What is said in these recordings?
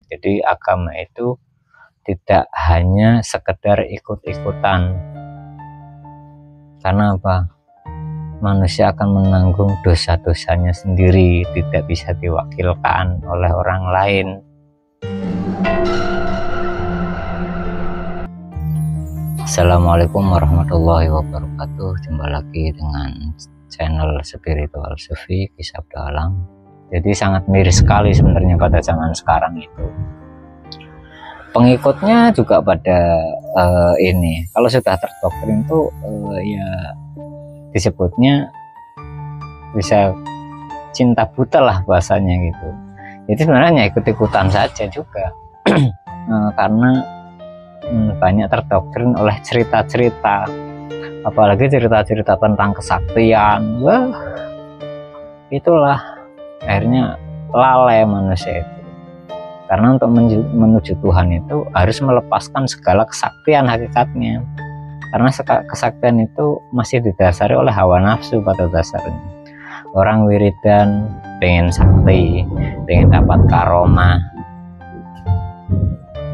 Jadi agama itu tidak hanya sekedar ikut-ikutan. Karena apa? Manusia akan menanggung dosa-dosanya sendiri, tidak bisa diwakilkan oleh orang lain. Assalamualaikum warahmatullahi wabarakatuh. Jumpa lagi dengan channel Spiritual Sufi Kisah Dalam. Jadi sangat miris sekali sebenarnya pada zaman sekarang itu. Pengikutnya juga pada ini, kalau sudah terdoktrin tuh ya disebutnya bisa cinta buta lah bahasanya gitu. Jadi sebenarnya ikut-ikutan saja juga karena banyak terdoktrin oleh cerita-cerita, apalagi cerita-cerita tentang kesaktian. Wah, itulah akhirnya lalai manusia itu. Karena untuk menuju Tuhan itu harus melepaskan segala kesaktian hakikatnya. Karena kesaktian itu masih didasari oleh hawa nafsu pada dasarnya. Orang wiridan pengen sakti, pengen dapat karomah,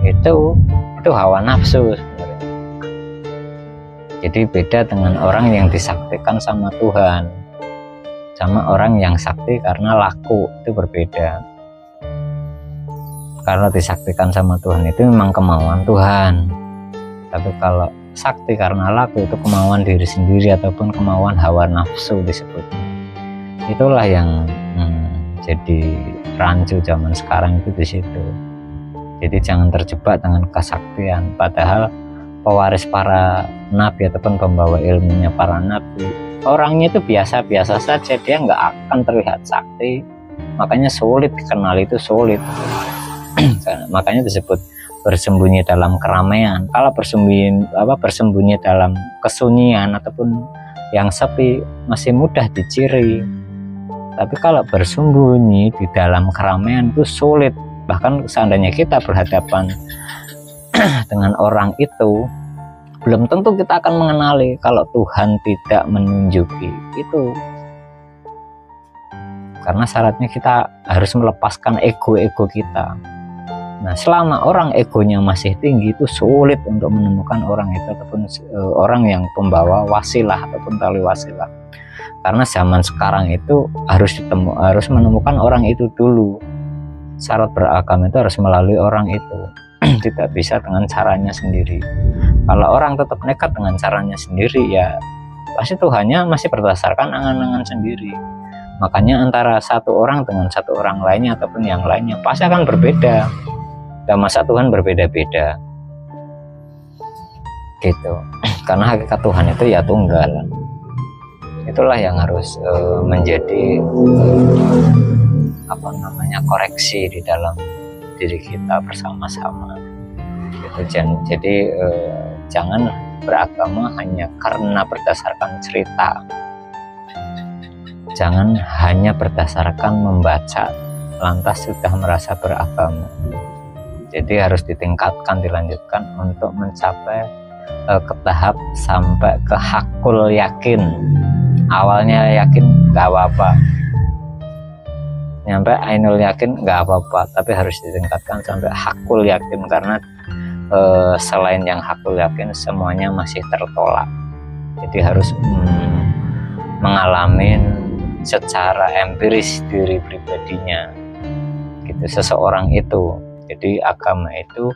itu hawa nafsu sebenarnya. Jadi beda dengan orang yang disaktikan sama Tuhan, sama orang yang sakti karena laku, itu berbeda. Kalau disaktikan sama Tuhan itu memang kemauan Tuhan, tapi kalau sakti karena laku itu kemauan diri sendiri ataupun kemauan hawa nafsu disebutnya. Itulah yang jadi rancu zaman sekarang itu di situ. Jadi jangan terjebak dengan kesaktian, padahal pewaris para nabi ataupun pembawa ilmunya para nabi, orangnya itu biasa-biasa saja, dia nggak akan terlihat sakti, makanya sulit dikenal, itu sulit. Makanya disebut bersembunyi dalam keramaian. Kalau bersembunyi dalam kesunyian ataupun yang sepi masih mudah diciri, tapi kalau bersembunyi di dalam keramaian itu sulit. Bahkan seandainya kita berhadapan dengan orang itu, belum tentu kita akan mengenali kalau Tuhan tidak menunjuki itu. Karena syaratnya kita harus melepaskan ego-ego kita. Nah, selama orang egonya masih tinggi, itu sulit untuk menemukan orang itu ataupun orang yang pembawa wasilah ataupun tali wasilah. Karena zaman sekarang itu harus menemukan orang itu dulu. Syarat beragama itu harus melalui orang itu, tidak bisa dengan caranya sendiri. Kalau orang tetap nekat dengan caranya sendiri, ya pasti Tuhannya masih berdasarkan angan-angan sendiri. Makanya antara satu orang dengan satu orang lainnya ataupun yang lainnya pasti akan berbeda. Dan masa Tuhan berbeda-beda gitu. Karena hakikat Tuhan itu ya tunggal. Itulah yang harus menjadi koreksi di dalam diri kita bersama-sama gitu. Jadi jangan beragama hanya karena berdasarkan cerita, jangan hanya berdasarkan membaca lantas sudah merasa beragama. Jadi harus ditingkatkan, dilanjutkan untuk mencapai ke tahap sampai ke hakul yakin. Awalnya yakin nggak apa-apa, nyampe ainul yakin nggak apa-apa, tapi harus ditingkatkan sampai hakul yakin. Karena selain yang hakul yakin semuanya masih tertolak. Jadi harus mengalami secara empiris diri pribadinya gitu seseorang itu. Jadi agama itu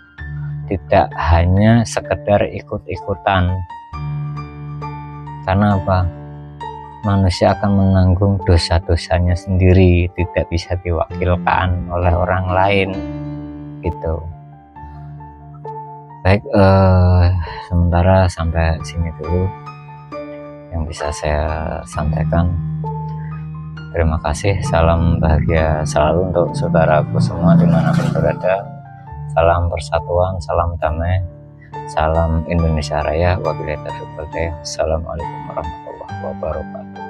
tidak hanya sekedar ikut-ikutan. Karena apa? Manusia akan menanggung dosa-dosanya sendiri, tidak bisa diwakilkan oleh orang lain gitu. Baik, sementara sampai sini dulu yang bisa saya sampaikan. Terima kasih, salam bahagia selalu untuk saudaraku semua dimanapun berada. Salam persatuan, salam damai, salam Indonesia Raya. Wabillahi taufiq wal hidayah. Assalamualaikum warahmatullahi wabarakatuh.